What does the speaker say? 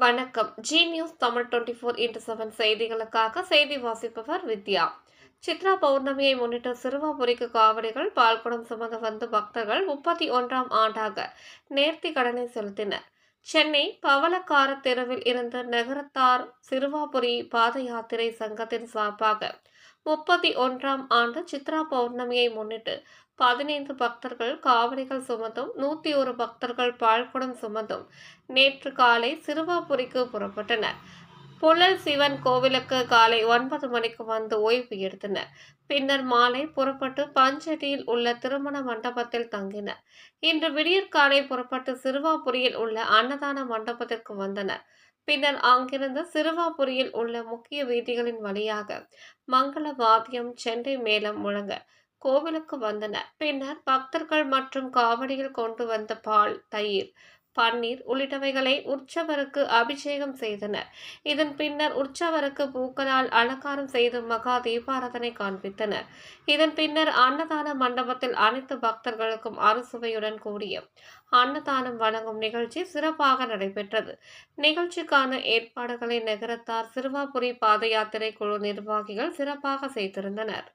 வணக்கம். G news Tamil 24x7 செய்திகளுக்காக செய்தி வாசிப்பவர் வித்யா. சித்ரா பௌர்ணமியை முன்னிட்டு சிறுவாபுரிக்கு காவடிகள் பால்குடம் சுமந்து வந்த பக்தர்கள் 31ஆம் ஆண்டாக நேர்த்தி கடனை செலுத்தினர். சென்னை பவளக்கார தெருவில் இருந்து நகரத்தார் சிறுவாபுரி பாத யாத்திரை சங்கத்தின் சார்பாக 31ஆம் ஆண்டு சித்ரா பௌர்ணமியை முன்னிட்டு 15 பக்தர்கள் காவடிகள் சுமந்தும் 101 பக்தர்கள் பால்குடம் சுமந்தும் நேற்று காலை சிறுவாபுரிக்கு புறப்பட்டனர். புழல் சிவன் கோவிலுக்கு காலை 9 மணிக்கு வந்து ஓய்வு எடுத்தனர். பின்னர் மாலை புறப்பட்டு பஞ்சட்டியில் உள்ள திருமண மண்டபத்தில் தங்கினர். இன்று விடியற்காலை புறப்பட்டு சிறுவாபுரியில் உள்ள அன்னதான மண்டபத்திற்கு வந்தனர். பின்னர் அங்கிருந்து சிறுவாபுரியில் உள்ள முக்கிய வீதிகளின் வழியாக மங்கள வாத்தியம் செண்டை மேளம் முழங்க கோவிலுக்கு வந்தனர். பின்னர் பக்தர்கள் மற்றும் காவடியில் கொண்டு வந்த பால், தயிர், பன்னீர் உள்ளிட்டவைகளை உற்சவருக்கு அபிஷேகம் செய்தனர். இதன் பின்னர் உற்சவருக்கு பூக்களால் அலங்காரம் செய்து மகா தீபாராதனை காண்பித்தனர். இதன் பின்னர் அன்னதான மண்டபத்தில் அனைத்து பக்தர்களுக்கும் அறுசுவையுடன் கூடிய அன்னதானம் வழங்கும் நிகழ்ச்சி சிறப்பாக நடைபெற்றது. நிகழ்ச்சிக்கான ஏற்பாடுகளை நகரத்தார் சிறுவாபுரி பாத யாத்திரை குழு நிர்வாகிகள் சிறப்பாக செய்திருந்தனர்.